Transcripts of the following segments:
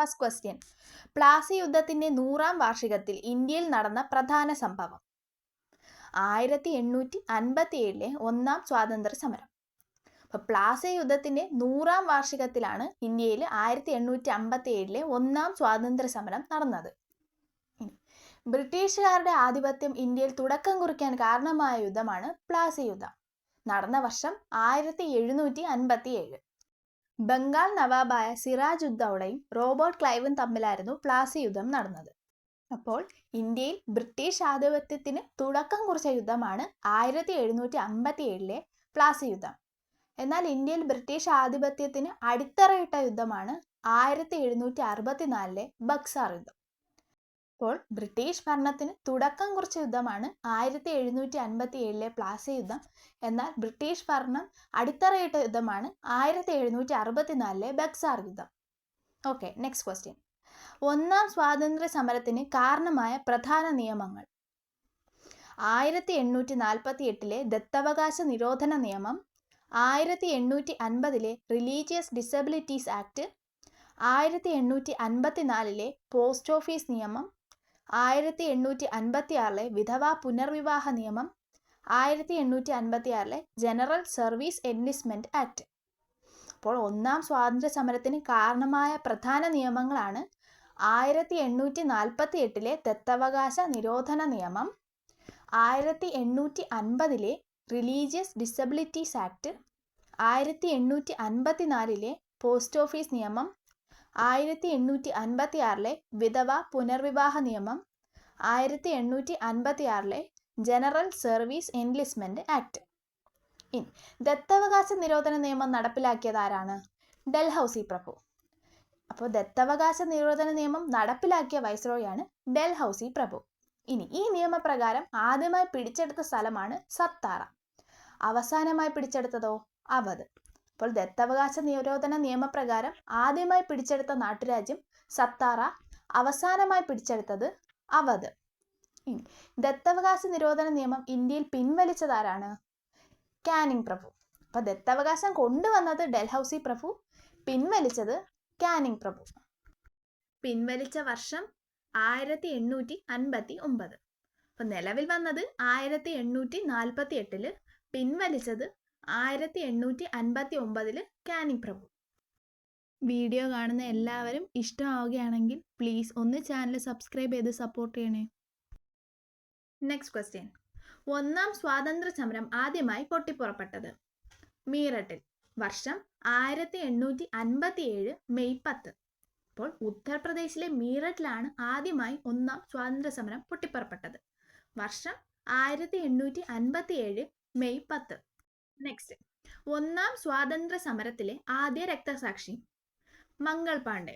First question. Plassey യുദ്ധത്തിന്റെ 100ാം വാർഷികത്തിൽ ഇന്ത്യയിൽ നടന്ന പ്രധാന സംഭവം. 1857 ഒന്നാം സ്വാതന്ത്ര്യ സമരം. അപ്പോൾ പ്ലാസി യുദ്ധത്തിന്റെ 100ാം വാർഷികത്തിലാണ് ഇന്ത്യയിൽ 1857 ഒന്നാം സ്വാതന്ത്ര്യ സമരം നടന്നത്. ബ്രിട്ടീഷുകാരുടെ ആധിപത്യം ഇന്ത്യയിൽ തുടക്കം കുറിക്കാൻ കാരണമായ യുദ്ധമാണ് പ്ലാസി യുദ്ധം. നടന്ന വർഷം 1757. ബംഗാൾ നവാബായ സിറാജ് ഉദ്ദൗളയും റോബർട്ട് ക്ലൈവും തമ്മിലായിരുന്നു പ്ലാസി യുദ്ധം നടന്നത്. അപ്പോൾ ഇന്ത്യയിൽ ബ്രിട്ടീഷ് ആധിപത്യത്തിന് തുടക്കം കുറിച്ച യുദ്ധമാണ് 1757 പ്ലാസി യുദ്ധം. എന്നാൽ ഇന്ത്യയിൽ ബ്രിട്ടീഷ് ആധിപത്യത്തിന് അടിത്തറയിട്ട യുദ്ധമാണ് 1764 ബക്സാർ യുദ്ധം. അപ്പോൾ ബ്രിട്ടീഷ് ഭരണത്തിന് തുടക്കം കുറിച്ച യുദ്ധമാണ് 1757 പ്ലാസി യുദ്ധം. എന്നാൽ ബ്രിട്ടീഷ് ഭരണം അടിത്തറയിട്ട യുദ്ധമാണ് 1764 ബക്സാർ യുദ്ധം. Okay, next question. ഒന്നാം സ്വാതന്ത്ര്യ സമരത്തിന് കാരണമായ പ്രധാന നിയമങ്ങൾ. 1848 ദത്തവകാശ നിരോധന നിയമം, 1850 religious disabilities act, 1854 post office നിയമം, 1856 വിധവാ പുനർവിവാഹ നിയമം, 1856 ജനറൽ സർവീസ് എൻലിസ്റ്റ്മെന്റ് ആക്ട്. അപ്പോൾ ഒന്നാം സ്വാതന്ത്ര്യ സമരത്തിന് കാരണമായ പ്രധാന നിയമങ്ങളാണ് 1848 ദത്തവകാശ നിരോധന നിയമം, 1850 religious disabilities act, 1854 post office നിയമം, 1856 വിധവ പുനർവിവാഹ നിയമം, 1856 ജനറൽ സർവീസ് എൻലിസ്റ്റ്മെന്റ് ആക്ട്. ഇനി ദത്തവകാശ നിരോധന നിയമം നടപ്പിലാക്കിയത് ആരാണ്? ഡൽഹൌസി പ്രഭു. അപ്പോൾ ദത്തവകാശ നിരോധന നിയമം നടപ്പിലാക്കിയ വൈസ്രോയാണ് ഡൽഹൌസി പ്രഭു. ഇനി ഈ നിയമപ്രകാരം ആദ്യമായി പിടിച്ചെടുത്ത സ്ഥലമാണ് സത്താറ. അവസാനമായി പിടിച്ചെടുത്തതോ അവധ്. അപ്പോൾ ദത്തവകാശ നിരോധന നിയമപ്രകാരം ആദ്യമായി പിടിച്ചെടുത്ത നാട്ടുരാജ്യം സത്താറ, അവസാനമായി പിടിച്ചെടുത്തത് അവധ്. ഇനി ദത്തവകാശ നിരോധന നിയമം ഇന്ത്യയിൽ പിൻവലിച്ചതാരാണ്? കാനിങ് പ്രഭു. അപ്പോൾ ദത്തവകാശം കൊണ്ടുവന്നത് ഡൽഹൌസി പ്രഭു, പിൻവലിച്ചത് കാനിങ് പ്രഭു. പിൻവലിച്ച വർഷം 1859. അപ്പോൾ നിലവിൽ വന്നത് 1848, പിൻവലിച്ചത് 1859 കാനിങ് പ്രഭു. വീഡിയോ കാണുന്ന എല്ലാവരും ഇഷ്ടമാവുകയാണെങ്കിൽ പ്ലീസ് ഒന്ന് ചാനൽ സബ്സ്ക്രൈബ് ചെയ്ത് സപ്പോർട്ട് ചെയ്യണേ. Next question. ഒന്നാം സ്വാതന്ത്ര്യ സമരം ആദ്യമായി പൊട്ടിപ്പുറപ്പെട്ടത്. മീററ്റിൽ. വർഷം 1857 മെയ് 10. അപ്പോൾ ഉത്തർപ്രദേശിലെ മീററ്റിലാണ് ആദ്യമായി ഒന്നാം സ്വാതന്ത്ര്യ സമരം പൊട്ടിപ്പുറപ്പെട്ടത്. വർഷം 1857 മെയ് 10. നെക്സ്റ്റ്. ഒന്നാം സ്വാതന്ത്ര്യ സമരത്തിലെ ആദ്യ രക്തസാക്ഷി. മംഗൾ പാണ്ഡെ.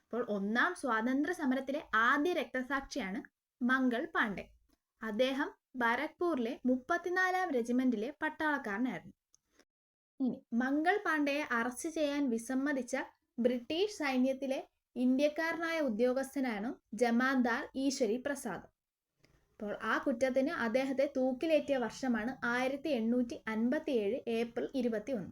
അപ്പോൾ ഒന്നാം സ്വാതന്ത്ര്യ സമരത്തിലെ ആദ്യ രക്തസാക്ഷിയാണ് മംഗൾ പാണ്ഡെ. അദ്ദേഹം ബാരക്പൂരിലെ 34ാം റെജിമെന്റിലെ പട്ടാളക്കാരനായിരുന്നു. ഇനി മംഗൾ പാണ്ഡെയെ അറസ്റ്റ് ചെയ്യാൻ വിസമ്മതിച്ച ബ്രിട്ടീഷ് സൈന്യത്തിലെ ഇന്ത്യക്കാരനായ ഉദ്യോഗസ്ഥനാണ് ജമാന്ദാർ ഈശ്വരി പ്രസാദ്. അപ്പോൾ ആ കുറ്റത്തിന് അദ്ദേഹത്തെ തൂക്കിലേറ്റിയ വർഷമാണ് 1857 ഏപ്രിൽ 21.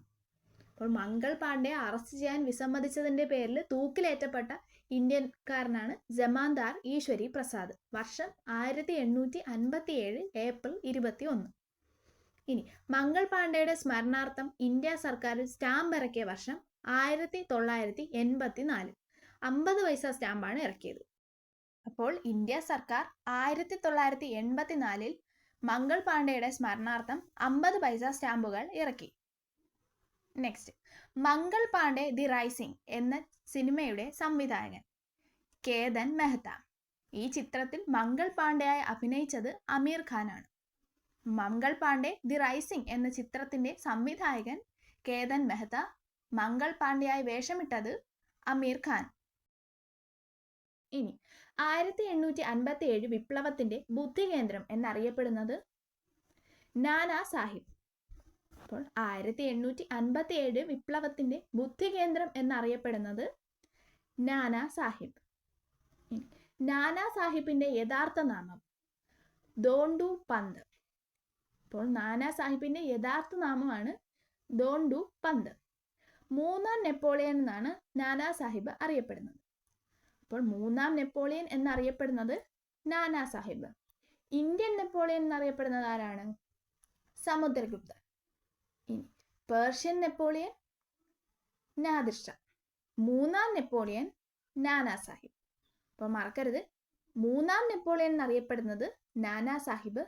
അപ്പോൾ മംഗൾ പാണ്ഡെയെ അറസ്റ്റ് ചെയ്യാൻ വിസമ്മതിച്ചതിൻ്റെ പേരിൽ തൂക്കിലേറ്റപ്പെട്ട ഇന്ത്യക്കാരനാണ് ജമാന്ദാർ ഈശ്വരി പ്രസാദ്. വർഷം 1857 ഏപ്രിൽ 21. ഇനി മംഗൾ പാണ്ഡെയുടെ സ്മരണാർത്ഥം ഇന്ത്യ സർക്കാർ സ്റ്റാമ്പ് ഇറക്കിയ വർഷം 1984. 50 പൈസ സ്റ്റാമ്പാണ് ഇറക്കിയത്. അപ്പോൾ ഇന്ത്യ സർക്കാർ 1984 മംഗൾ പാണ്ഡെയുടെ സ്മരണാർത്ഥം 50 പൈസ സ്റ്റാമ്പുകൾ ഇറക്കി. Next. Mangal Pandey the rising എന്ന സിനിമയുടെ സംവിധായകൻ കേതൻ മെഹ്ത. ഈ ചിത്രത്തിൽ മംഗൾ പാണ്ഡെയായി അഭിനയിച്ചത് അമീർ ഖാനാണ്. മംഗൾ പാണ്ഡെ ദി റൈസിംഗ് എന്ന ചിത്രത്തിന്റെ സംവിധായകൻ കേതൻ മെഹ്ത, മംഗൾ പാണ്ഡെയായി വേഷമിട്ടത് അമീർ ഖാൻ. ഇനി 1857 വിപ്ലവത്തിന്റെ ബുദ്ധികേന്ദ്രം എന്നറിയപ്പെടുന്നത് നാനാ സാഹിബ്. അപ്പോൾ 1857 വിപ്ലവത്തിന്റെ ബുദ്ധികേന്ദ്രം എന്നറിയപ്പെടുന്നത് നാനാ സാഹിബ്. നാനാ സാഹിബിന്റെ യഥാർത്ഥ നാമം ദോണ്ടു പന്ത്. അപ്പോൾ നാനാ സാഹിബിന്റെ യഥാർത്ഥ നാമമാണ് ദോണ്ടു പന്ത്. മൂന്നാം നെപ്പോളിയൻ എന്നാണ് നാനാ സാഹിബ് അറിയപ്പെടുന്നത്. അപ്പോൾ മൂന്നാം നെപ്പോളിയൻ എന്നറിയപ്പെടുന്നത് നാനാ സാഹിബ്. ഇന്ത്യൻ നെപ്പോളിയൻ എന്നറിയപ്പെടുന്നത് ആരാണ്? സമുദ്രഗുപ്തൻ. ഇനി പേർഷ്യൻ നെപ്പോളിയൻ നാദിർ ഷാ. മൂന്നാം നെപ്പോളിയൻ നാനാ സാഹിബ്. അപ്പോൾ മറക്കരുത്, മൂന്നാം നെപ്പോളിയൻ എന്നറിയപ്പെടുന്നത് നാനാ സാഹിബ്,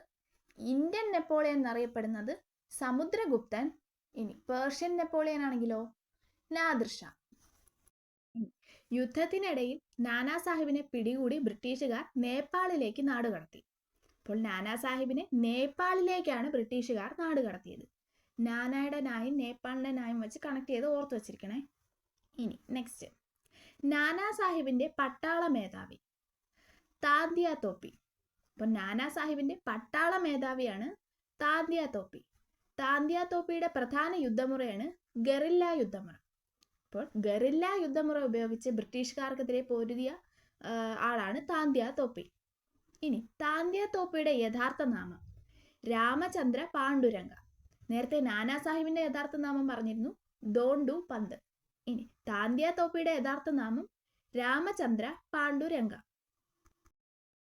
ഇന്ത്യൻ നെപ്പോളിയൻ എന്നറിയപ്പെടുന്നത് സമുദ്രഗുപ്തൻ. ഇനി പേർഷ്യൻ നെപ്പോളിയൻ ആണെങ്കിലോ നാദിർ ഷാ. യുദ്ധത്തിനിടയിൽ നാനാ സാഹിബിനെ പിടികൂടി ബ്രിട്ടീഷുകാർ നേപ്പാളിലേക്ക് നാടുകടത്തി. അപ്പോൾ നാനാ സാഹിബിനെ നേപ്പാളിലേക്കാണ് ബ്രിട്ടീഷുകാർ നാടുകടത്തിയത്. നാനായുടെ നായും നേപ്പാളിൻ്റെ നായും വെച്ച് കണക്ട് ചെയ്ത് ഓർത്ത് വച്ചിരിക്കണേ. ഇനി നെക്സ്റ്റ്, നാനാ സാഹിബിൻ്റെ പട്ടാള മേധാവി താന്തിയ തോപ്പി. അപ്പോൾ നാനാ സാഹിബിൻ്റെ പട്ടാള മേധാവിയാണ് താന്തിയ തോപ്പി. താന്തിയ തോപ്പിയുടെ പ്രധാന യുദ്ധമുറയാണ് ഗറില്ല യുദ്ധമുറ. അപ്പോൾ ഗറില്ല യുദ്ധമുറ ഉപയോഗിച്ച് ബ്രിട്ടീഷുകാർക്കെതിരെ പൊരുതിയ ആളാണ് താന്തിയ തോപ്പി. ഇനി താന്തിയ തോപ്പിയുടെ യഥാർത്ഥ നാമം രാമചന്ദ്ര പാണ്ഡുരംഗ. നേരത്തെ നാനാ സാഹിബിന്റെ യഥാർത്ഥ നാമം പറഞ്ഞിരുന്നു, ദോണ്ടു പന്ത്. ഇനി താന്തിയ തോപ്പിയുടെ യഥാർത്ഥ നാമം രാമചന്ദ്ര പാണ്ഡുരംഗ.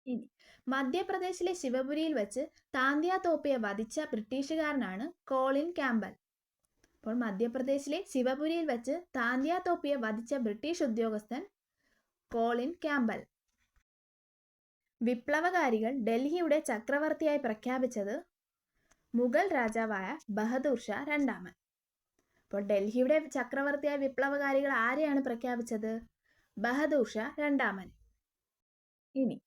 ഇനി മധ്യപ്രദേശിലെ ശിവപുരിയിൽ വെച്ച് താന്തിയ തോപ്പിയെ വധിച്ച ബ്രിട്ടീഷുകാരനാണ് കോളിൻ ക്യാമ്പൽ. അപ്പോൾ മധ്യപ്രദേശിലെ ശിവപുരിയിൽ വെച്ച് താന്തിയ തോപ്പിയെ വധിച്ച ബ്രിട്ടീഷ് ഉദ്യോഗസ്ഥൻ കോളിൻ ക്യാമ്പൽ. വിപ്ലവകാരികൾ ഡൽഹിയുടെ ചക്രവർത്തിയായി പ്രഖ്യാപിച്ചത് മുഗൾ രാജാവായ ബഹദൂർ ഷാ രണ്ടാമൻ. അപ്പോൾ ഡൽഹിയുടെ ചക്രവർത്തിയായ വിപ്ലവകാരികൾ ആരെയാണ് പ്രഖ്യാപിച്ചത്? ബഹദൂർ ഷാ രണ്ടാമൻ. ഇനി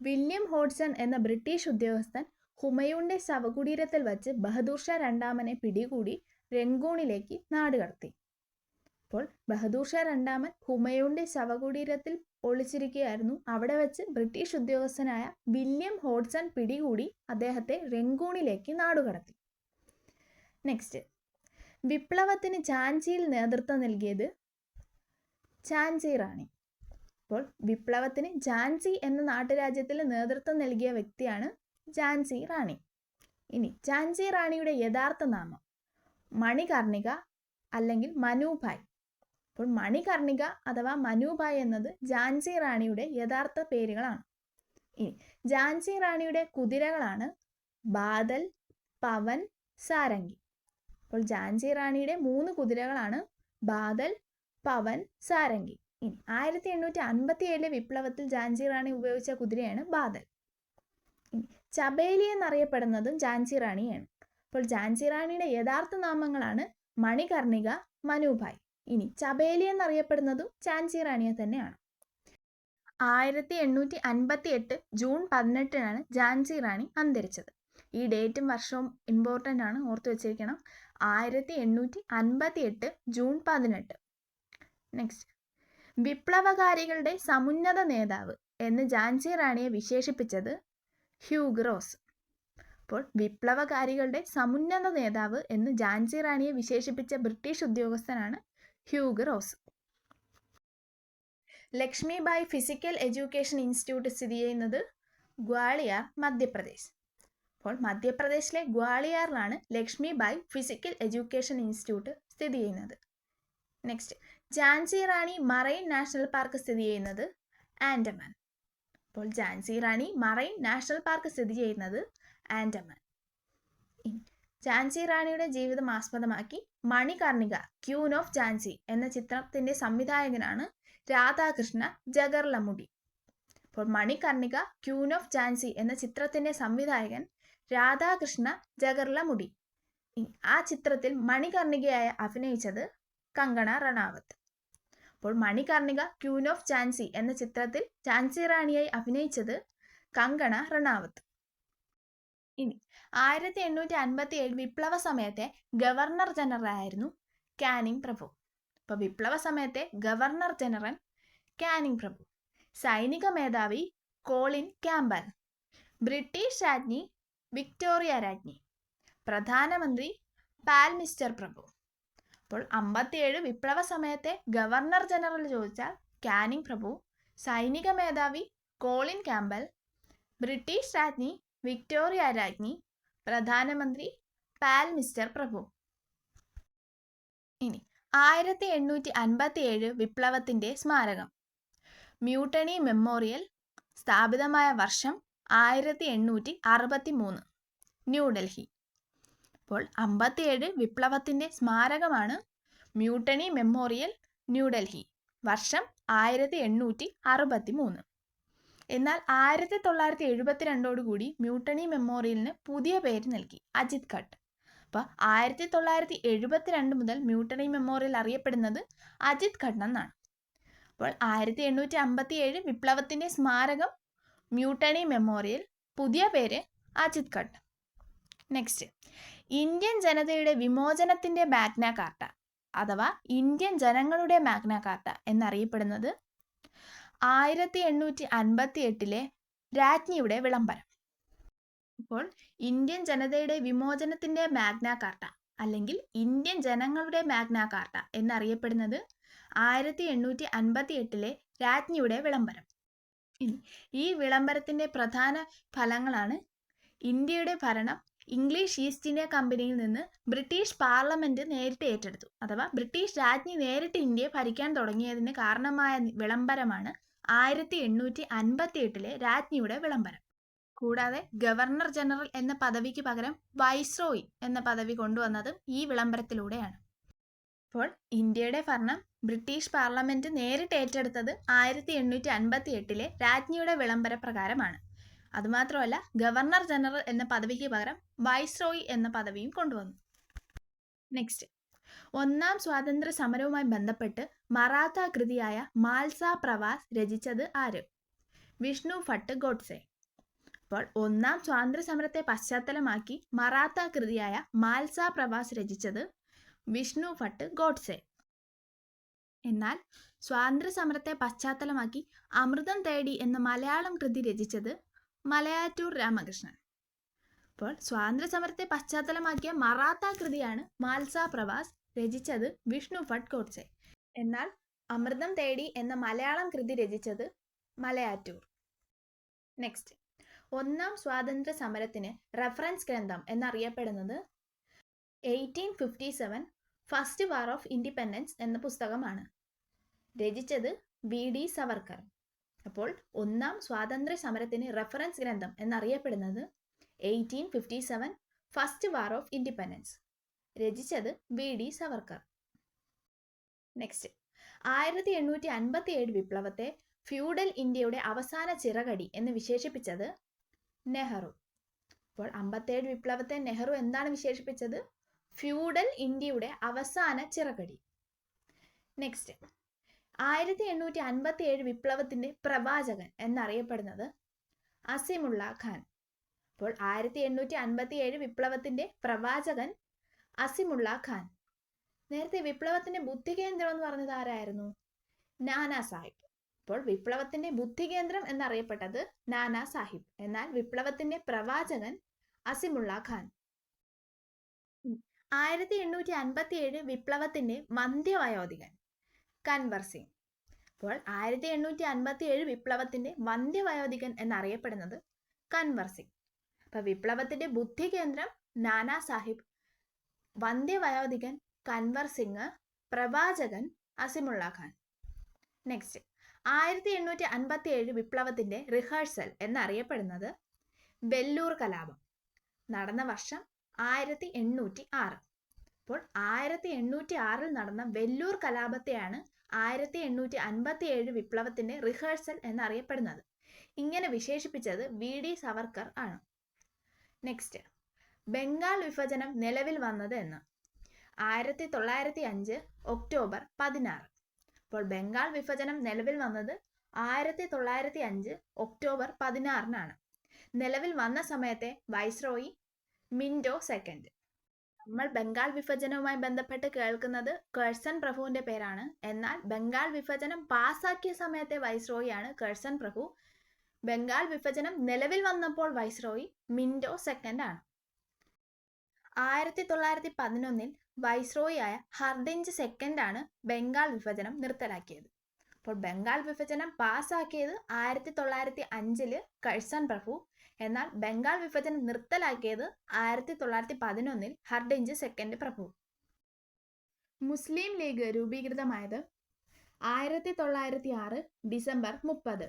വില്യം ഹോഡ്സൺ എന്ന ബ്രിട്ടീഷ് ഉദ്യോഗസ്ഥൻ ഹുമയൂണിന്റെ ശവകുടീരത്തിൽ വച്ച് ബഹദൂർ ഷാ രണ്ടാമനെ പിടികൂടി രംഗൂണിലേക്ക് നാടുകടത്തി. അപ്പോൾ ബഹദൂർ ഷാ രണ്ടാമൻ ഹുമയൂണിന്റെ ശവകുടീരത്തിൽ ഒളിച്ചിരിക്കുകയായിരുന്നു. അവിടെ വെച്ച് ബ്രിട്ടീഷ് ഉദ്യോഗസ്ഥനായ വില്യം ഹോഡ്സൺ പിടികൂടി അദ്ദേഹത്തെ രംഗൂണിലേക്ക് നാടുകടത്തി. നെക്സ്റ്റ്, വിപ്ലവത്തിന് ഝാൻസിയിൽ നേതൃത്വം നൽകിയത് ഝാൻസി റാണി. അപ്പോൾ വിപ്ലവത്തിന് ഝാൻസി എന്ന നാട്ടുരാജ്യത്തിൽ നേതൃത്വം നൽകിയ വ്യക്തിയാണ് ഝാൻസി റാണി. ഇനി ഝാൻസി റാണിയുടെ യഥാർത്ഥ നാമം മണികർണിക അല്ലെങ്കിൽ മനുഭായ്. അപ്പോൾ മണികർണിക അഥവാ മനുഭായ് എന്നത് ഝാൻസി റാണിയുടെ യഥാർത്ഥ പേരുകളാണ്. ഇനി ഝാൻസി റാണിയുടെ കുതിരകളാണ് ബാദൽ, പവൻ, സാരംഗി. അപ്പോൾ ഝാൻസി റാണിയുടെ 3 കുതിരകളാണ് ബാദൽ, പവൻ, സാരംഗി. ഇനി 1857 വിപ്ലവത്തിൽ ഝാൻസി റാണി ഉപയോഗിച്ച കുതിരയാണ് ബാദൽ. ഇനി ചബേലി എന്നറിയപ്പെടുന്നതും ഝാൻസി റാണിയാണ്. അപ്പോൾ ഝാൻസി റാണിയുടെ യഥാർത്ഥ നാമങ്ങളാണ് മണികർണിക, മനുഭായ്. ഇനി ചബേലി എന്നറിയപ്പെടുന്നതും ഝാൻസി റാണിയെ തന്നെയാണ്. 1858 ജൂൺ 18 ഝാൻസി റാണി അന്തരിച്ചത്. ഈ ഡേറ്റും വർഷവും ഇമ്പോർട്ടൻ്റ് ആണ്, ഓർത്ത് വെച്ചിരിക്കണം. 1858 ജൂൺ 18. നെക്സ്റ്റ്, വിപ്ലവകാരികളുടെ സമുന്നത നേതാവ് എന്ന് ഝാൻസി റാണിയെ വിശേഷിപ്പിച്ചത് ഹ്യൂഗ് റോസ്. അപ്പോൾ വിപ്ലവകാരികളുടെ സമുന്നത നേതാവ് എന്ന് ഝാൻസി റാണിയെ വിശേഷിപ്പിച്ച ബ്രിട്ടീഷ് ഉദ്യോഗസ്ഥനാണ് ഹ്യൂഗ് rose. Lakshmibai physical education institute സ്ഥിതി ചെയ്യുന്നത് ഗ്വാളിയാർ, മധ്യപ്രദേശ്. അപ്പോൾ മധ്യപ്രദേശിലെ ഗ്വാളിയാറിലാണ് ലക്ഷ്മിബായി ഫിസിക്കൽ എഡ്യൂക്കേഷൻ ഇൻസ്റ്റിറ്റ്യൂട്ട് സ്ഥിതി ചെയ്യുന്നത്. നെക്സ്റ്റ്, ഝാൻസി റാണി മറൈൻ നാഷണൽ പാർക്ക് സ്ഥിതി ചെയ്യുന്നത് ആൻഡമാൻ. അപ്പോൾ ഝാൻസി റാണി മറൈൻ നാഷണൽ പാർക്ക് സ്ഥിതി ചെയ്യുന്നത് ആൻഡമാൻ. ഝാൻസി റാണിയുടെ ജീവിതം ആസ്പദമാക്കി മണികർണിക ക്യൂൻ ഓഫ് ഝാൻസി എന്ന ചിത്രത്തിന്റെ സംവിധായകനാണ് രാധാകൃഷ്ണ ജഗർലമുടി. അപ്പോൾ മണികർണിക ക്യൂൻ ഓഫ് ഝാൻസി എന്ന ചിത്രത്തിന്റെ സംവിധായകൻ രാധാകൃഷ്ണ ജഗർലമുടി. ആ ചിത്രത്തിൽ മണികർണികയായി അഭിനയിച്ചത് കങ്കണ റണാവത്ത്. അപ്പോൾ മണികർണിക ക്യൂൻ ഓഫ് ഝാൻസി എന്ന ചിത്രത്തിൽ ഝാൻസി റാണിയായി അഭിനയിച്ചത് കങ്കണ റണാവത്ത്. ഇനി 1857 വിപ്ലവ സമയത്തെ ഗവർണർ ജനറൽ ആയിരുന്നു കാനിങ് പ്രഭു. അപ്പോൾ വിപ്ലവ സമയത്തെ ഗവർണർ ജനറൽ കാനിങ് പ്രഭു. സൈനിക മേധാവി കോളിൻ ക്യാമ്പൽ. ബ്രിട്ടീഷ് രാജ്ഞി വിക്ടോറിയ രാജ്ഞി. പ്രധാനമന്ത്രി പാൽമിസ്റ്റർ പ്രഭു. അപ്പോൾ 57 വിപ്ലവ സമയത്തെ ഗവർണർ ജനറൽ ചോദിച്ചാൽ കാനിങ് പ്രഭു, സൈനിക മേധാവി കോളിൻ ക്യാമ്പൽ, ബ്രിട്ടീഷ് രാജ്ഞി വിക്ടോറിയ രാജ്ഞി, പ്രധാനമന്ത്രി പാൽമിസ്റ്റർ പ്രഭു. ഇനി 1857 വിപ്ലവത്തിന്റെ സ്മാരകം. മ്യൂട്ടണി മെമ്മോറിയൽ സ്ഥാപിതമായ വർഷം 1863, ന്യൂഡൽഹി. അപ്പോൾ 57 വിപ്ലവത്തിന്റെ സ്മാരകമാണ് മ്യൂട്ടണി മെമ്മോറിയൽ, ന്യൂഡൽഹി, വർഷം 1863. എന്നാൽ 1972 മ്യൂട്ടണി മെമ്മോറിയലിന് പുതിയ പേര് നൽകി, അജിത് ഘട്ട്. അപ്പോൾ 1972 മുതൽ മ്യൂട്ടണി മെമ്മോറിയൽ അറിയപ്പെടുന്നത് അജിത് ഘട്ട് എന്നാണ്. അപ്പോൾ 1857 വിപ്ലവത്തിന്റെ സ്മാരകം മ്യൂട്ടണി മെമ്മോറിയൽ, പുതിയ പേര് അജിത് ഘട്ട്. നെക്സ്റ്റ്, ഇന്ത്യൻ ജനതയുടെ വിമോചനത്തിന്റെ മാഗ്ന കാർട്ട അഥവാ ഇന്ത്യൻ ജനങ്ങളുടെ മാഗ്ന കാർട്ട എന്നറിയപ്പെടുന്നത് 1858 രാജ്ഞിയുടെ വിളംബരം. അപ്പോൾ ഇന്ത്യൻ ജനതയുടെ വിമോചനത്തിന്റെ മാഗ്ന കാർട്ട അല്ലെങ്കിൽ ഇന്ത്യൻ ജനങ്ങളുടെ മാഗ്ന കാർട്ട എന്നറിയപ്പെടുന്നത് 1858 രാജ്ഞിയുടെ വിളംബരം. ഈ വിളംബരത്തിന്റെ പ്രധാന ഫലങ്ങളാണ് ഇന്ത്യയുടെ ഭരണം ഇംഗ്ലീഷ് ഈസ്റ്റ് ഇന്ത്യ കമ്പനിയിൽ നിന്ന് ബ്രിട്ടീഷ് പാർലമെന്റ് നേരിട്ട് ഏറ്റെടുത്തു, അഥവാ ബ്രിട്ടീഷ് രാജ്ഞി നേരിട്ട് ഇന്ത്യയെ ഭരിക്കാൻ തുടങ്ങിയതിന് കാരണമായ വിളംബരമാണ് 1858 രാജ്ഞിയുടെ വിളംബരം. കൂടാതെ ഗവർണർ ജനറൽ എന്ന പദവിക്ക് പകരം വൈസ്രോയി എന്ന പദവി കൊണ്ടുവന്നതും ഈ വിളംബരത്തിലൂടെയാണ്. അപ്പോൾ ഇന്ത്യയുടെ ഭരണം ബ്രിട്ടീഷ് പാർലമെന്റ് നേരിട്ട് ഏറ്റെടുത്തത് 1858 രാജ്ഞിയുടെ വിളംബര പ്രകാരമാണ്. അതുമാത്രമല്ല, ഗവർണർ ജനറൽ എന്ന പദവിക്ക് പകരം വൈസ്രോയി എന്ന പദവിയും കൊണ്ടുവന്നു. നെക്സ്റ്റ്, ഒന്നാം സ്വാതന്ത്ര്യ സമരവുമായി ബന്ധപ്പെട്ട് മറാത്ത കൃതിയായ മാൽസ പ്രവാസ് രചിച്ചത് ആര്? വിഷ്ണു ഭട്ട് ഗോഡ്സെ. അപ്പോൾ ഒന്നാം സ്വാതന്ത്ര്യ സമരത്തെ പശ്ചാത്തലമാക്കി മറാത്ത കൃതിയായ മാൽസ പ്രവാസ് രചിച്ചത് വിഷ്ണു ഭട്ട് ഗോഡ്സെ. എന്നാൽ സ്വാതന്ത്ര്യ സമരത്തെ പശ്ചാത്തലമാക്കി അമൃതം തേടി എന്ന മലയാളം കൃതി രചിച്ചത് മലയാറ്റൂർ രാമകൃഷ്ണൻ. അപ്പോൾ സ്വാതന്ത്ര്യ സമരത്തെ പശ്ചാത്തലമാക്കിയ മറാത്ത കൃതിയാണ് മാൽസ പ്രവാസ്, രചിച്ചത് വിഷ്ണു ഭട്ട് ഗോഡ്സെ. എന്നാൽ അമൃതം തേടി എന്ന മലയാളം കൃതി രചിച്ചത് മലയാറ്റൂർ. നെക്സ്റ്റ്, ഒന്നാം സ്വാതന്ത്ര്യ സമരത്തിന് റഫറൻസ് ഗ്രന്ഥം എന്നറിയപ്പെടുന്നത് 1857 ഫസ്റ്റ് വാർ ഓഫ് ഇൻഡിപെൻഡൻസ് എന്ന പുസ്തകമാണ്. രചിച്ചത് VD സവർക്കർ. അപ്പോൾ ഒന്നാം സ്വാതന്ത്ര്യ സമരത്തിന് റഫറൻസ് ഗ്രന്ഥം എന്നറിയപ്പെടുന്നത് 1857 ഫസ്റ്റ് വാർ ഓഫ് ഇൻഡിപെൻഡൻസ്. രചിച്ചത് VD സവർക്കർ. നെക്സ്റ്റ്, 1857 വിപ്ലവത്തെ ഫ്യൂഡൽ ഇന്ത്യയുടെ അവസാന ചിറകടി എന്ന് വിശേഷിപ്പിച്ചത് നെഹ്റു. അപ്പോൾ 57 വിപ്ലവത്തെ നെഹ്റു എന്താണ് വിശേഷിപ്പിച്ചത്? ഫ്യൂഡൽ ഇന്ത്യയുടെ അവസാന ചിറകടി. നെക്സ്റ്റ്, 1857 വിപ്ലവത്തിന്റെ പ്രവാചകൻ എന്നറിയപ്പെടുന്നത് അസിമുള്ള ഖാൻ. അപ്പോൾ 1857 വിപ്ലവത്തിന്റെ പ്രവാചകൻ അസിമുള്ള ഖാൻ. നേരത്തെ വിപ്ലവത്തിന്റെ ബുദ്ധികേന്ദ്രം എന്ന് പറഞ്ഞത് ആരായിരുന്നു? നാനാ സാഹിബ്. അപ്പോൾ വിപ്ലവത്തിന്റെ ബുദ്ധികേന്ദ്രം എന്നറിയപ്പെട്ടത് നാനാ സാഹിബ്. എന്നാൽ വിപ്ലവത്തിന്റെ പ്രവാചകൻ അസിമുള്ള ഖാൻ. 1857 വിപ്ലവത്തിന്റെ വന്ധ്യവയോധികൻ കൻവർ സിംഗ്. അപ്പോൾ 1857 വിപ്ലവത്തിന്റെ വന്ധ്യവയോധികൻ എന്നറിയപ്പെടുന്നത് കൻവർ സിംഗ്. അപ്പൊ വിപ്ലവത്തിന്റെ ബുദ്ധികേന്ദ്രം നാനാ സാഹിബ്, വന്ധ്യവയോധികൻ കൻവർ സിംഗ്, പ്രവാചകൻ അസിമുള്ള ഖാൻ. നെക്സ്റ്റ്, 1857 വിപ്ലവത്തിന്റെ റിഹേഴ്സൽ എന്നറിയപ്പെടുന്നത് വെല്ലൂർ കലാപം. നടന്ന വർഷം 1806. അപ്പോൾ 1806 നടന്ന വെല്ലൂർ കലാപത്തെയാണ് 1857 വിപ്ലവത്തിന്റെ റിഹേഴ്സൽ എന്നറിയപ്പെടുന്നത്. ഇങ്ങനെ വിശേഷിപ്പിച്ചത് VD സവർക്കർ ആണ്. നെക്സ്റ്റ്, ബംഗാൾ വിഭജനം നിലവിൽ വന്നത് എന്ന്? 1905 ഒക്ടോബർ 16. അപ്പോൾ ബംഗാൾ വിഭജനം നിലവിൽ വന്നത് 1905 ഒക്ടോബർ 16 നിലവിൽ വന്ന സമയത്തെ വൈസ്രോയി മിന്റോ സെക്കൻഡ്. നമ്മൾ ബംഗാൾ വിഭജനവുമായി ബന്ധപ്പെട്ട് കേൾക്കുന്നത് കഴ്സൺ പ്രഭുവിന്റെ പേരാണ്. എന്നാൽ ബംഗാൾ വിഭജനം പാസാക്കിയ സമയത്തെ വൈസ്രോയിയാണ് കഴ്സൺ പ്രഭു. ബംഗാൾ വിഭജനം നിലവിൽ വന്നപ്പോൾ വൈസ്രോയി മിന്റോ സെക്കൻഡ് ആണ്. 1911 വൈസ്രോയിയായ ഹർഡിഞ്ച് സെക്കൻഡ് ആണ് ബംഗാൾ വിഭജനം നിർത്തലാക്കിയത്. അപ്പോൾ ബംഗാൾ വിഭജനം പാസാക്കിയത് 1905 കഴ്സൺ പ്രഭു. എന്നാൽ ബംഗാൾ വിഭജനം നിർത്തലാക്കിയത് 1911 ഹർഡിഞ്ച് സെക്കൻഡ് പ്രഭു. മുസ്ലിം ലീഗ് രൂപീകൃതമായത് 1906 ഡിസംബർ 30.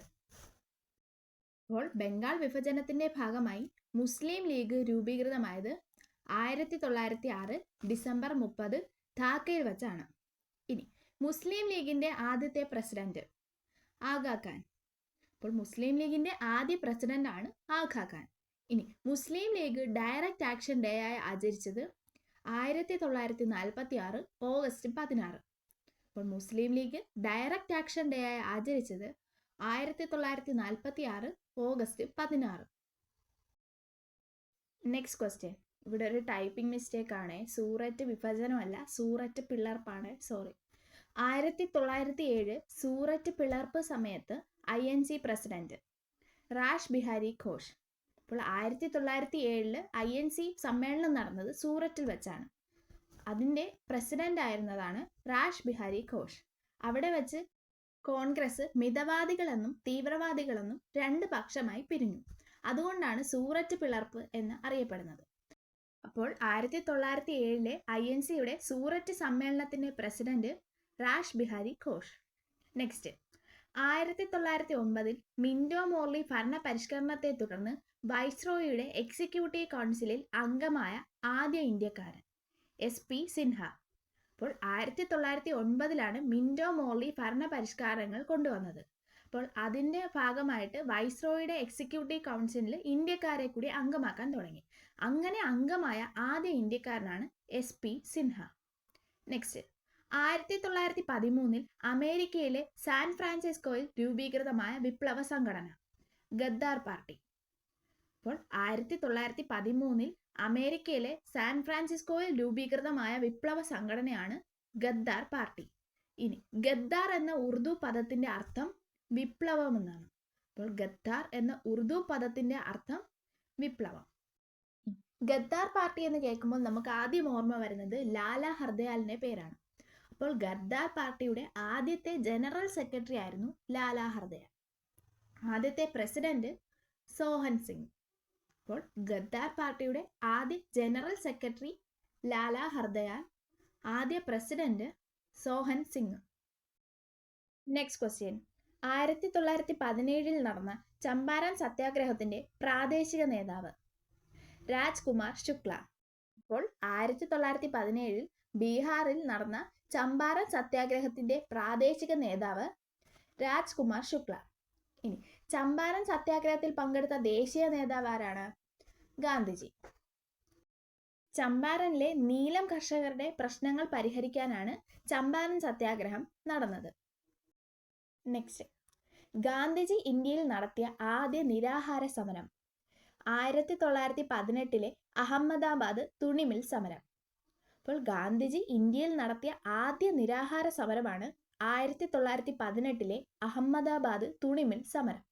അപ്പോൾ ബംഗാൾ വിഭജനത്തിന്റെ ഭാഗമായി മുസ്ലിം ലീഗ് രൂപീകൃതമായത് 1906 ഡിസംബർ 30 ധാക്കയിൽ വച്ചാണ്. ഇനി മുസ്ലിം ലീഗിന്റെ ആദ്യത്തെ പ്രസിഡന്റ് ആഗാ ഖാൻ. അപ്പോൾ മുസ്ലിം ലീഗിന്റെ ആദ്യ പ്രസിഡന്റ് ആണ് ആഗാ ഖാൻ. ഇനി മുസ്ലിം ലീഗ് ഡയറക്റ്റ് ആക്ഷൻ ഡേ ആയി ആചരിച്ചത് 1946 ഓഗസ്റ്റ് 16. അപ്പോൾ മുസ്ലിം ലീഗ് ഡയറക്റ്റ് ആക്ഷൻ ഡേ ആയി ആചരിച്ചത് 1946 ഓഗസ്റ്റ് 16. Next question. ഇവിടെ ഒരു ടൈപ്പിംഗ് മിസ്റ്റേക്ക് ആണ്. സൂററ്റ് വിഭജനമല്ല, സൂററ്റ് പിളർപ്പാണ്. സോറി. 1907 സൂററ്റ് പിളർപ്പ് സമയത്ത് INC പ്രസിഡന്റ് റാഷ് ബിഹാരി ഘോഷ്. അപ്പോൾ 1907 INC സമ്മേളനം നടന്നത് സൂററ്റിൽ വെച്ചാണ്. അതിൻ്റെ പ്രസിഡന്റ് ആയിരുന്നതാണ് റാഷ് ബിഹാരി ഘോഷ്. അവിടെ വെച്ച് കോൺഗ്രസ് മിതവാദികളെന്നും തീവ്രവാദികളെന്നും രണ്ട് പക്ഷമായി പിരിഞ്ഞു. അതുകൊണ്ടാണ് സൂററ്റ് പിളർപ്പ് എന്ന് അറിയപ്പെടുന്നത്. അപ്പോൾ 1907 INCയുടെ സൂററ്റ് സമ്മേളനത്തിന്റെ president Rash Behari Ghosh. Next. 1909 Minto Morley ഭരണ പരിഷ്കരണത്തെ തുടർന്ന് വൈസ്രോയിയുടെ എക്സിക്യൂട്ടീവ് കൗൺസിലിൽ അംഗമായ ആദ്യ ഇന്ത്യക്കാരൻ SP സിൻഹ. അപ്പോൾ 1909 മിന്റോ മോർലി ഭരണ പരിഷ്കാരങ്ങൾ കൊണ്ടുവന്നത്. അപ്പോൾ അതിൻ്റെ ഭാഗമായിട്ട് വൈസ്രോയിയുടെ എക്സിക്യൂട്ടീവ് കൗൺസിലിൽ ഇന്ത്യക്കാരെ കൂടി അംഗമാക്കാൻ തുടങ്ങി. അങ്ങനെ അംഗമായ ആദ്യ ഇന്ത്യക്കാരനാണ് SP സിൻഹ. നെക്സ്റ്റ്. 1913 അമേരിക്കയിലെ സാൻ ഫ്രാൻസിസ്കോയിൽ രൂപീകൃതമായ വിപ്ലവ സംഘടന ഗദ്ദാർ പാർട്ടി. അപ്പോൾ 1913 അമേരിക്കയിലെ സാൻ ഫ്രാൻസിസ്കോയിൽ രൂപീകൃതമായ വിപ്ലവ സംഘടനയാണ് ഗദ്ദാർ പാർട്ടി. ഇനി ഗദ്ദാർ എന്ന ഉറുദു പദത്തിന്റെ അർത്ഥം വിപ്ലവം എന്നാണ്. അപ്പോൾ ഗദ്ദാർ എന്ന ഉറുദു പദത്തിന്റെ അർത്ഥം വിപ്ലവം. ഗദ്ദാർ പാർട്ടി എന്ന് കേൾക്കുമ്പോൾ നമുക്ക് ആദ്യം ഓർമ്മ വരുന്നത് ലാലാ ഹർദയാലിന്റെ പേരാണ്. അപ്പോൾ ഗദ്ദാർ പാർട്ടിയുടെ ആദ്യത്തെ ജനറൽ സെക്രട്ടറി ആയിരുന്നു ലാലാ ഹർദയാൽ. ആദ്യത്തെ പ്രസിഡന്റ് സോഹൻ സിംഗ്. അപ്പോൾ ഗദ്ദാർ പാർട്ടിയുടെ ആദ്യ ജനറൽ സെക്രട്ടറി ലാലാ ഹർദയാൽ, ആദ്യ president Sohan Singh. Next question. 1917 നടന്ന ചമ്പാരൻ സത്യാഗ്രഹത്തിന്റെ പ്രാദേശിക നേതാവ് രാജ്കുമാർ ശുക്ല. അപ്പോൾ 1917 ബീഹാറിൽ നടന്ന ചമ്പാരൻ സത്യാഗ്രഹത്തിന്റെ പ്രാദേശിക നേതാവ് രാജ്കുമാർ ശുക്ല. ഇനി ചമ്പാരൻ സത്യാഗ്രഹത്തിൽ പങ്കെടുത്ത ദേശീയ നേതാവ് ആരാണ്? ഗാന്ധിജി. ചമ്പാരനിലെ നീലം കർഷകരുടെ പ്രശ്നങ്ങൾ പരിഹരിക്കാനാണ് ചമ്പാരൻ സത്യാഗ്രഹം നടന്നത്. നെക്സ്റ്റ്. ഗാന്ധിജി ഇന്ത്യയിൽ നടത്തിയ ആദ്യ നിരാഹാര സമരം 1918 അഹമ്മദാബാദ് തുണിമിൽ സമരം. അപ്പോൾ ഗാന്ധിജി ഇന്ത്യയിൽ നടത്തിയ ആദ്യ നിരാഹാര സമരമാണ് 1918 അഹമ്മദാബാദ് തുണിമിൽ സമരം.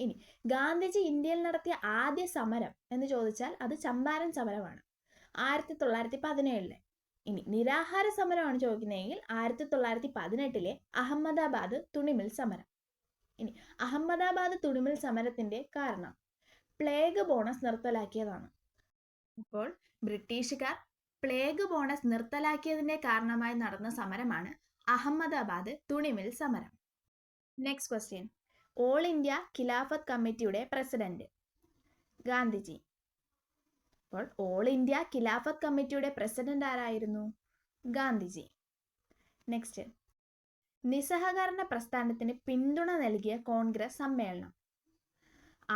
ഇനി ഗാന്ധിജി ഇന്ത്യയിൽ നടത്തിയ ആദ്യ സമരം എന്ന് ചോദിച്ചാൽ അത് ചമ്പാരൻ സമരമാണ്, 1917. ഇനി നിരാഹാര സമരമാണ് ചോദിക്കുന്നതെങ്കിൽ 1918 അഹമ്മദാബാദ് തുണിമിൽ സമരം. ഇനി അഹമ്മദാബാദ് തുണിമിൽ സമരത്തിന്റെ കാരണം പ്ലേഗ് ബോണസ് നിർത്തലാക്കിയതാണ്. അപ്പോൾ ബ്രിട്ടീഷുകാർ പ്ലേഗ് ബോണസ് നിർത്തലാക്കിയതിന്റെ കാരണമായി നടന്ന സമരമാണ് അഹമ്മദാബാദ് തുണിമിൽ സമരം. Next question. ഓൾ ഇന്ത്യ ഖിലാഫത്ത് കമ്മിറ്റിയുടെ പ്രസിഡന്റ് ഗാന്ധിജി. അപ്പോൾ ഓൾ ഇന്ത്യ ഖിലാഫത്ത് കമ്മിറ്റിയുടെ പ്രസിഡന്റ് ആരായിരുന്നു? ഗാന്ധിജി. നെക്സ്റ്റ്. നിസ്സഹകരണ പ്രസ്ഥാനത്തിന് പിന്തുണ നൽകിയ കോൺഗ്രസ് സമ്മേളനം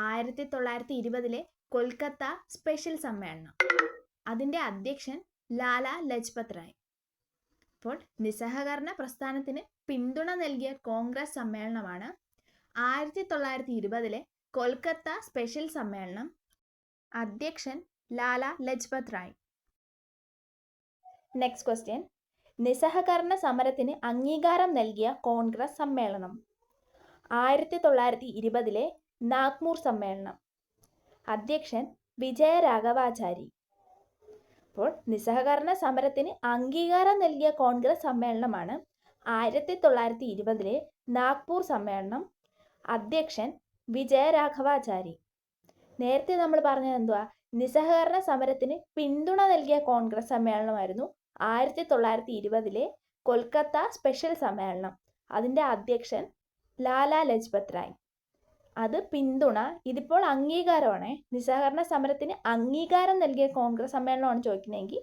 1920 കൊൽക്കത്ത സ്പെഷ്യൽ സമ്മേളനം. അതിൻ്റെ അധ്യക്ഷൻ ലാലാ ലജ്പത് റായ്. അപ്പോൾ നിസ്സഹകരണ പ്രസ്ഥാനത്തിന് പിന്തുണ നൽകിയ കോൺഗ്രസ് സമ്മേളനമാണ് 1920 കൊൽക്കത്ത സ്പെഷ്യൽ സമ്മേളനം. അധ്യക്ഷൻ ലാലാ ലജ്പത് റായ്. Next question. നിസ്സഹകരണ സമരത്തിന് അംഗീകാരം നൽകിയ കോൺഗ്രസ് സമ്മേളനം 1920 നാഗ്പൂർ സമ്മേളനം. അധ്യക്ഷൻ വിജയരാഘവാചാരി. അപ്പോൾ നിസ്സഹകരണ സമരത്തിന് അംഗീകാരം നൽകിയ കോൺഗ്രസ് സമ്മേളനമാണ് 1920 നാഗ്പൂർ സമ്മേളനം. അധ്യക്ഷൻ വിജയരാഘവാചാരി. നേരത്തെ നമ്മൾ പറഞ്ഞത് എന്തുവാ? നിസ്സഹകരണ സമരത്തിന് പിന്തുണ നൽകിയ കോൺഗ്രസ് സമ്മേളനമായിരുന്നു 1920 കൊൽക്കത്ത സ്പെഷ്യൽ സമ്മേളനം. അതിൻ്റെ അധ്യക്ഷൻ ലാലാ ലജ്പത് റായ്. അത് പിന്തുണ. ഇതിപ്പോൾ അംഗീകാരമാണ്. നിസ്സഹകരണ സമരത്തിന് അംഗീകാരം നൽകിയ കോൺഗ്രസ് സമ്മേളനമാണ് ചോദിക്കുന്നതെങ്കിൽ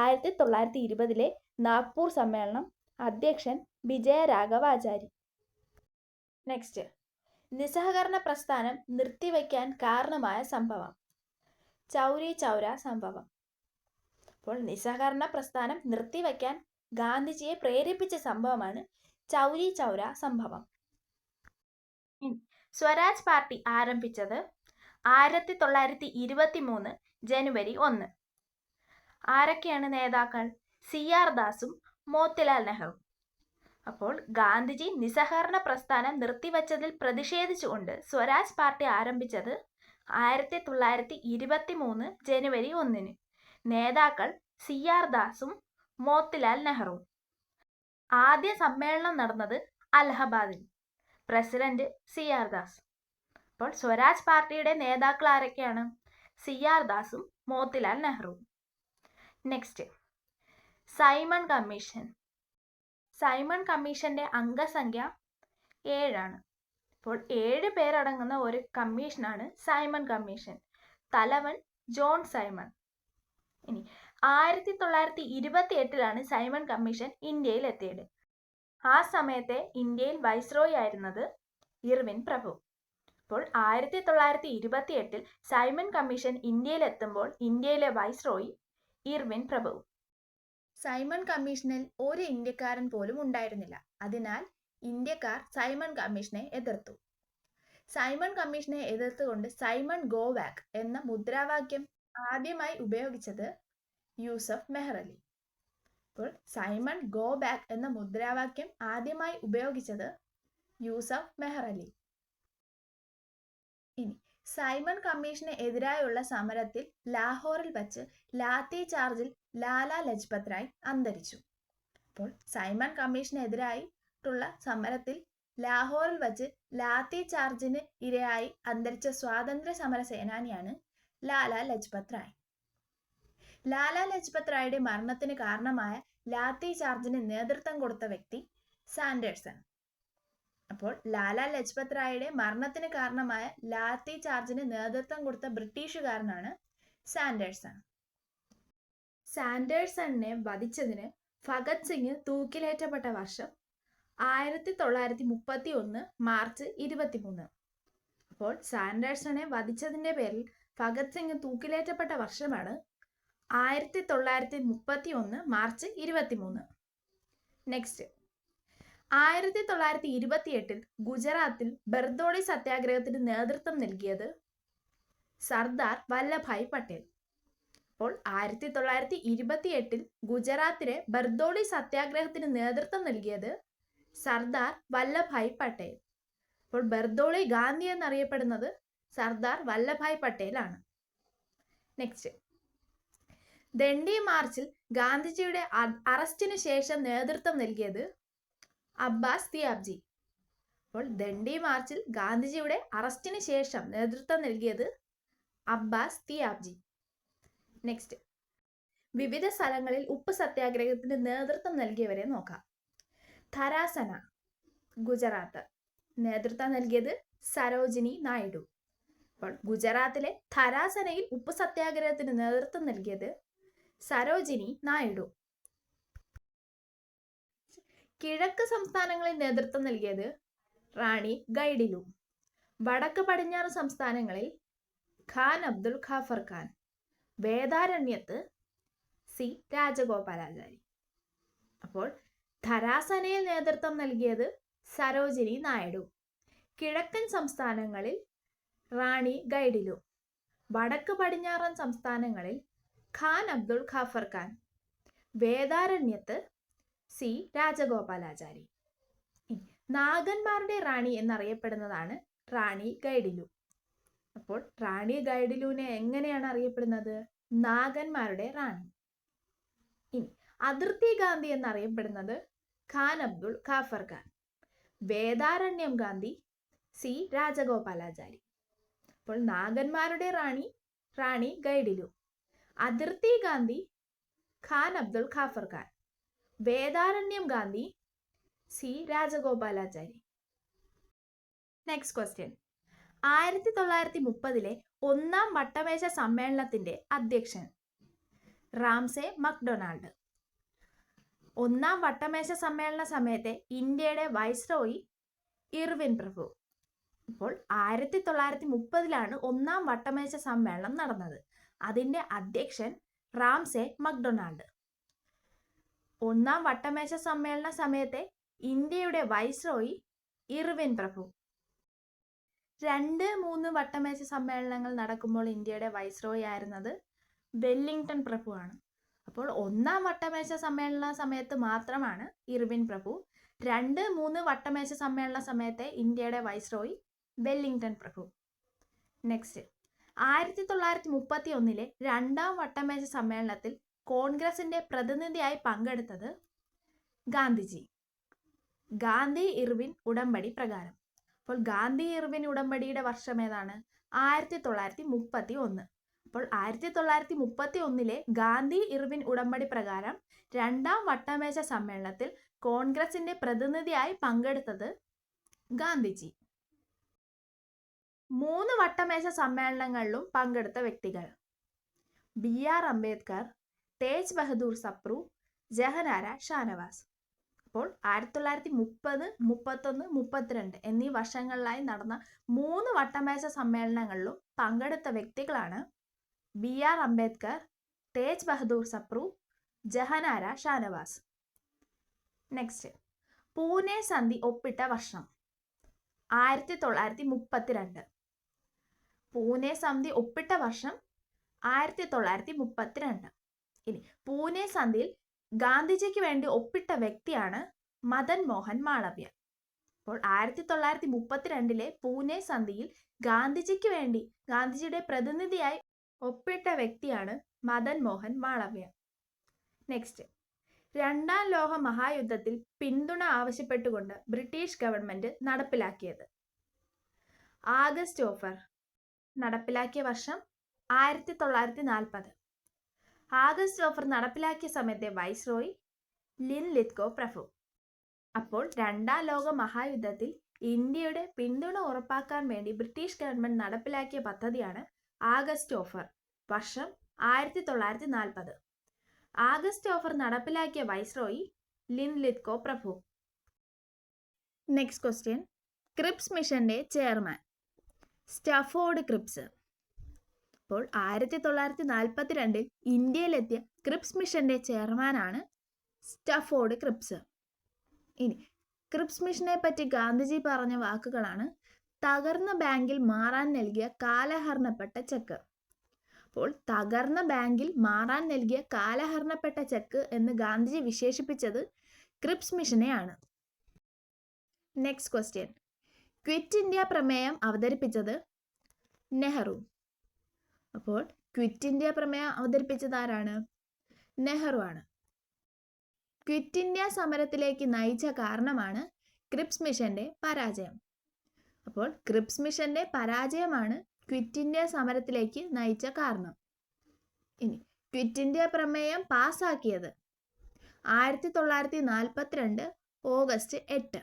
1920 നാഗ്പൂർ സമ്മേളനം. അധ്യക്ഷൻ വിജയരാഘവാചാരി. നെക്സ്റ്റ്, നിസ്സഹകരണ പ്രസ്ഥാനം നിർത്തിവെക്കാൻ കാരണമായ സംഭവം. ചൗരി ചൗര സംഭവം. അപ്പോൾ നിസ്സഹകരണ പ്രസ്ഥാനം നിർത്തിവെക്കാൻ ഗാന്ധിജിയെ പ്രേരിപ്പിച്ച സംഭവമാണ് ചൗരി ചൗര സംഭവം. സ്വരാജ് പാർട്ടി ആരംഭിച്ചത് 1923 ജനുവരി 1. ആരൊക്കെയാണ് നേതാക്കൾ? CR ദാസും മോത്തിലാൽ നെഹ്റു. അപ്പോൾ ഗാന്ധിജി നിസ്സഹകരണ പ്രസ്ഥാനം നിർത്തിവച്ചതിൽ പ്രതിഷേധിച്ചുകൊണ്ട് സ്വരാജ് പാർട്ടി ആരംഭിച്ചത് 1923 ജനുവരി 1. നേതാക്കൾ CR ദാസും മോത്തിലാൽ നെഹ്റുവും. ആദ്യ സമ്മേളനം നടന്നത് അലഹബാദിൽ. President CR Das. അപ്പോൾ സ്വരാജ് പാർട്ടിയുടെ നേതാക്കൾ ആരൊക്കെയാണ്? CR ദാസും മോത്തിലാൽ നെഹ്റുവും. Next, Simon commission. സൈമൺ കമ്മീഷന്റെ അംഗസംഖ്യ 7. അപ്പോൾ 7 പേരടങ്ങുന്ന ഒരു കമ്മീഷനാണ് സൈമൺ കമ്മീഷൻ. തലവൻ ജോൺ സൈമൺ. ഇനി 1928 സൈമൺ കമ്മീഷൻ ഇന്ത്യയിൽ എത്തിയത്. ആ സമയത്തെ ഇന്ത്യയിൽ വൈസ്രോയി ആയിരുന്നത് ഇർവിൻ പ്രഭു. അപ്പോൾ 1928 സൈമൺ കമ്മീഷൻ ഇന്ത്യയിൽ എത്തുമ്പോൾ ഇന്ത്യയിലെ വൈസ്രോയി ഇർവിൻ പ്രഭു. സൈമൺ കമ്മീഷനിൽ ഒരു ഇന്ത്യക്കാരൻ പോലും ഉണ്ടായിരുന്നില്ല. അതിനാൽ ഇന്ത്യക്കാർ സൈമൺ കമ്മീഷനെ എതിർത്തു. സൈമൺ കമ്മീഷനെ എതിർത്തുകൊണ്ട് സൈമൺ ഗോ ബാക്ക് എന്ന മുദ്രാവാക്യം ആദ്യമായി ഉപയോഗിച്ചത് യൂസഫ് മെഹർ അലി. അപ്പോൾ സൈമൺ ഗോ ബാക്ക് എന്ന മുദ്രാവാക്യം ആദ്യമായി ഉപയോഗിച്ചത് യൂസഫ് മെഹർ അലി. ഇനി സൈമൺ കമ്മീഷന് എതിരായുള്ള സമരത്തിൽ ലാഹോറിൽ വച്ച് ലാത്തി ചാർജിൽ ലാലാ ലജ്പത് റായ് അന്തരിച്ചു. അപ്പോൾ സൈമൺ കമ്മീഷനെതിരായിട്ടുള്ള സമരത്തിൽ ലാഹോറിൽ വച്ച് ലാത്തി ചാർജിന് ഇരയായി അന്തരിച്ച സ്വാതന്ത്ര്യ സമര സേനാനിയാണ് ലാലാ ലജ്പത് റായ്. ലാലാ ലജ്പത് റായുടെ മരണത്തിന് കാരണമായ ലാത്തി ചാർജിന് നേതൃത്വം കൊടുത്ത വ്യക്തി സാൻഡേഴ്സൺ. അപ്പോൾ ലാലാ ലജ്പത് റായുടെ മരണത്തിന് കാരണമായ ലാത്തി ചാർജിന് നേതൃത്വം കൊടുത്ത ബ്രിട്ടീഷുകാരനാണ് സാൻഡേഴ്സൺ. സാൻഡേഴ്സണിനെ വധിച്ചതിന് ഭഗത് സിംഗ് തൂക്കിലേറ്റപ്പെട്ട വർഷം 1931 മാർച്ച് 23. അപ്പോൾ സാൻഡേഴ്സണെ വധിച്ചതിൻ്റെ പേരിൽ ഭഗത് സിംഗ് തൂക്കിലേറ്റപ്പെട്ട വർഷമാണ് 1931 മാർച്ച് 23. നെക്സ്റ്റ്, 1928 ഗുജറാത്തിൽ ബർദോളി സത്യാഗ്രഹത്തിന് നേതൃത്വം നൽകിയത് സർദാർ വല്ലഭായ് പട്ടേൽ. അപ്പോൾ 1928 ഗുജറാത്തിലെ ബർദോളി സത്യാഗ്രഹത്തിന് നേതൃത്വം നൽകിയത് സർദാർ വല്ലഭായ് പട്ടേൽ. അപ്പോൾ ബർദോളി ഗാന്ധി എന്നറിയപ്പെടുന്നത് സർദാർ വല്ലഭായ് പട്ടേലാണ്. നെക്സ്റ്റ്, ദണ്ഡി മാർച്ചിൽ ഗാന്ധിജിയുടെ അറസ്റ്റിന് ശേഷം നേതൃത്വം നൽകിയത് അബ്ബാസ് തിയാബ്ജി. അപ്പോൾ ദണ്ഡി മാർച്ചിൽ ഗാന്ധിജിയുടെ അറസ്റ്റിന് ശേഷം നേതൃത്വം നൽകിയത് അബ്ബാസ് തിയാബ്ജി. നെക്സ്റ്റ്, വിവിധ സ്ഥലങ്ങളിൽ ഉപ്പ് സത്യാഗ്രഹത്തിന് നേതൃത്വം നൽകിയവരെ നോക്കാം. ധരാസന, ഗുജറാത്ത്. നേതൃത്വം നൽകിയത് സരോജിനി നായിഡു. അപ്പോൾ ഗുജറാത്തിലെ ധരാസനയിൽ ഉപ്പ് സത്യാഗ്രഹത്തിന് നേതൃത്വം നൽകിയത് സരോജിനി നായിഡു. കിഴക്ക് സംസ്ഥാനങ്ങളിൽ നേതൃത്വം നൽകിയത് റാണി ഗൈഡിലു. വടക്ക് പടിഞ്ഞാറ് സംസ്ഥാനങ്ങളിൽ ഖാൻ അബ്ദുൽ ഖാഫർ ഖാൻ. വേദാരണ്യത്ത് സി രാജഗോപാലാചാരി. അപ്പോൾ ധരാസനയിൽ നേതൃത്വം നൽകിയത് സരോജിനി നായിഡു. കിഴക്കൻ സംസ്ഥാനങ്ങളിൽ റാണി ഗൈഡിലു. വടക്ക് പടിഞ്ഞാറൻ സംസ്ഥാനങ്ങളിൽ ഖാൻ അബ്ദുൽ ഖാഫർ ഖാൻ. വേദാരണ്യത്ത് സി രാജഗോപാലാചാരി. നാഗന്മാരുടെ റാണി എന്നറിയപ്പെടുന്നതാണ് റാണി ഗൈഡിലു. അപ്പോൾ റാണി ഗൈഡിലുവിനെ എങ്ങനെയാണ് അറിയപ്പെടുന്നത്? നാഗന്മാരുടെ റാണി. ഇനി അതിർത്തി ഗാന്ധി എന്നറിയപ്പെടുന്നത് ഖാൻ അബ്ദുൽ ഖാഫർ ഖാൻ. വേദാരണ്യം ഗാന്ധി സി രാജഗോപാലാചാരി. അപ്പോൾ നാഗന്മാരുടെ റാണി റാണി ഗൈഡിലു. അതിർത്തി Gandhi Khan Abdul Ghaffar Khan. Vedaranyam Gandhi, C Rajagopalachari. Next question. 1930 ഒന്നാം വട്ടമേശ സമ്മേളനത്തിന്റെ അധ്യക്ഷൻ റാംസെ മക്ഡൊണാൾഡ്. ഒന്നാം വട്ടമേശ സമ്മേളന സമയത്തെ ഇന്ത്യയുടെ വൈസ്രോയി ഇർവിൻ പ്രഭു. ഇപ്പോൾ 1930 ഒന്നാം വട്ടമേശ സമ്മേളനം നടന്നത്. അതിന്റെ അധ്യക്ഷൻ റാംസെ മക്ഡൊണാൾഡ്. ഒന്നാം വട്ടമേശ സമ്മേളന സമയത്തെ ഇന്ത്യയുടെ വൈസ്രോയി ഇർവിൻ പ്രഭു. 2-3 വട്ടമേശ സമ്മേളനങ്ങൾ നടക്കുമ്പോൾ ഇന്ത്യയുടെ വൈസ്രോയി ആയിരുന്നത് വെല്ലിംഗ്ടൺ പ്രഭു ആണ്. അപ്പോൾ ഒന്നാം വട്ടമേശ സമ്മേളന സമയത്ത് മാത്രമാണ് ഇർവിൻ പ്രഭു. 2-3 വട്ടമേശ സമ്മേളന സമയത്തെ ഇന്ത്യയുടെ വൈസ്രോയി വെല്ലിംഗ്ടൺ പ്രഭു. നെക്സ്റ്റ്. 1931 രണ്ടാം വട്ടമേശ സമ്മേളനത്തിൽ കോൺഗ്രസിന്റെ പ്രതിനിധിയായി പങ്കെടുത്തത് ഗാന്ധിജി. ഗാന്ധി ഇർവിൻ ഉടമ്പടി പ്രകാരം. അപ്പോൾ ഗാന്ധി ഇർവിൻ ഉടമ്പടിയുടെ വർഷം ഏതാണ്? 1931. അപ്പോൾ 1931 ഗാന്ധി ഇർവിൻ ഉടമ്പടി പ്രകാരം രണ്ടാം വട്ടമേശ സമ്മേളനത്തിൽ കോൺഗ്രസിന്റെ പ്രതിനിധിയായി പങ്കെടുത്തത് ഗാന്ധിജി. 3 വട്ടമേശ സമ്മേളനങ്ങളിലും പങ്കെടുത്ത വ്യക്തികൾ: BR അംബേദ്കർ, തേജ് ബഹദൂർ സപ്രു, ജഹനാര ഷാനവാസ്. അപ്പോൾ 1930, 31, 32 എന്നീ വർഷങ്ങളിലായി നടന്ന 3 വട്ടമേശ സമ്മേളനങ്ങളിലും പങ്കെടുത്ത വ്യക്തികളാണ് BR അംബേദ്കർ, തേജ് ബഹദൂർ സപ്രു, ജഹനാര ഷാനവാസ്. നെക്സ്റ്റ്. പൂനെ സന്ധി ഒപ്പിട്ട വർഷം 1932. പൂനെ സന്ധി ഒപ്പിട്ട വർഷം 1932. ഇനി പൂനെ സന്ധിയിൽ ഗാന്ധിജിക്ക് വേണ്ടി ഒപ്പിട്ട വ്യക്തിയാണ് മദൻ മോഹൻ മാളവ്യ. അപ്പോൾ 1932 പൂനെ സന്ധിയിൽ ഗാന്ധിജിക്ക് വേണ്ടി ഗാന്ധിജിയുടെ പ്രതിനിധിയായി ഒപ്പിട്ട വ്യക്തിയാണ് മദൻ മോഹൻ മാളവ്യ. നെക്സ്റ്റ്. രണ്ടാം ലോക മഹായുദ്ധത്തിൽ പിന്തുണ ആവശ്യപ്പെട്ടുകൊണ്ട് ബ്രിട്ടീഷ് ഗവൺമെന്റ് നടപ്പിലാക്കിയത് ആഗസ്റ്റ് ഓഫർ. നടപ്പിലാക്കിയ വർഷം 1940. ആഗസ്റ്റ് ഓഫർ നടപ്പിലാക്കിയ സമയത്തെ വൈസ്രോയി ലിൻ ലിത്കോ പ്രഭു. അപ്പോൾ രണ്ടാം ലോക മഹായുദ്ധത്തിൽ ഇന്ത്യയുടെ പിന്തുണ ഉറപ്പാക്കാൻ വേണ്ടി ബ്രിട്ടീഷ് ഗവൺമെന്റ് നടപ്പിലാക്കിയ പദ്ധതിയാണ് ആഗസ്റ്റ് ഓഫർ. വർഷം 1940. ആഗസ്റ്റ് ഓഫർ നടപ്പിലാക്കിയ വൈസ്രോയി ലിൻ ലിത്കോ പ്രഭു. Next question. ക്രിപ്സ് മിഷന്റെ ചെയർമാൻ സ്റ്റാഫോർഡ് ക്രിപ്സ്. അപ്പോൾ 1942 ഇന്ത്യയിലെത്തിയ ക്രിപ്സ് മിഷന്റെ ചെയർമാനാണ് സ്റ്റാഫോർഡ് ക്രിപ്സ്. ഇനി ക്രിപ്സ് മിഷനെ പറ്റി ഗാന്ധിജി പറഞ്ഞ വാക്കുകളാണ്: തകർന്ന ബാങ്കിൽ മാറാൻ നൽകിയ കാലഹരണപ്പെട്ട ചെക്ക്. അപ്പോൾ തകർന്ന ബാങ്കിൽ മാറാൻ നൽകിയ കാലഹരണപ്പെട്ട ചെക്ക് എന്ന് ഗാന്ധിജി വിശേഷിപ്പിച്ചത് ക്രിപ്സ് മിഷനെയാണ്. നെക്സ്റ്റ് ക്വസ്റ്റ്യൻ. ക്വിറ്റ് ഇന്ത്യ പ്രമേയം അവതരിപ്പിച്ചത് നെഹ്റു. അപ്പോൾ ക്വിറ്റ് ഇന്ത്യ പ്രമേയം അവതരിപ്പിച്ചത് ആരാണ്? നെഹ്റു ആണ്. ക്വിറ്റ് ഇന്ത്യ സമരത്തിലേക്ക് നയിച്ച കാരണമാണ് ക്രിപ്സ് മിഷന്റെ പരാജയം. അപ്പോൾ ക്രിപ്സ് മിഷന്റെ പരാജയമാണ് ക്വിറ്റ് ഇന്ത്യ സമരത്തിലേക്ക് നയിച്ച കാരണം. ഇനി ക്വിറ്റ് ഇന്ത്യ പ്രമേയം പാസ്സാക്കിയത് 1942 ഓഗസ്റ്റ് 8.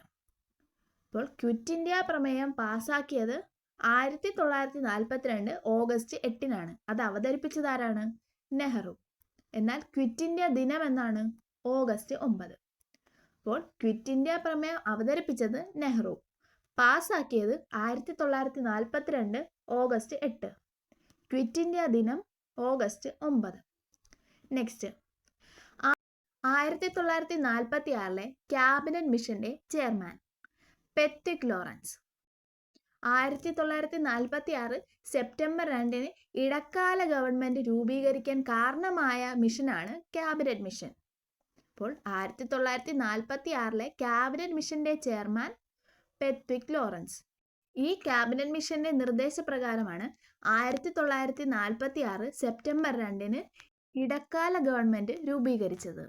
അപ്പോൾ ക്വിറ്റ് ഇന്ത്യ പ്രമേയം പാസ്സാക്കിയത് 1942 ഓഗസ്റ്റ് 8 അത് അവതരിപ്പിച്ചത് ആരാണ്? നെഹ്റു. എന്നാൽ ക്വിറ്റ് ഇന്ത്യ ദിനം എന്നാണ്? ഓഗസ്റ്റ് 9. അപ്പോൾ ക്വിറ്റ് ഇന്ത്യ പ്രമേയം അവതരിപ്പിച്ചത് നെഹ്റു, പാസ്സാക്കിയത് 1942 ഓഗസ്റ്റ് 8. ക്വിറ്റ് ഇന്ത്യ ദിനം ഓഗസ്റ്റ് 9. നെക്സ്റ്റ്. 1946 ക്യാബിനറ്റ് മിഷന്റെ ചെയർമാൻ പെറ്റ്വിക് ലോറൻസ്. 1946 സെപ്റ്റംബർ 2 ഇടക്കാല ഗവൺമെന്റ് രൂപീകരിക്കാൻ കാരണമായ മിഷനാണ് ക്യാബിനറ്റ് മിഷൻ. അപ്പോൾ 1946 ക്യാബിനറ്റ് മിഷന്റെ ചെയർമാൻ പെറ്റ്വിക് ലോറൻസ്. ഈ ക്യാബിനറ്റ് മിഷന്റെ നിർദ്ദേശപ്രകാരമാണ് 1946 സെപ്റ്റംബർ 2 ഇടക്കാല ഗവൺമെന്റ് രൂപീകരിച്ചത്.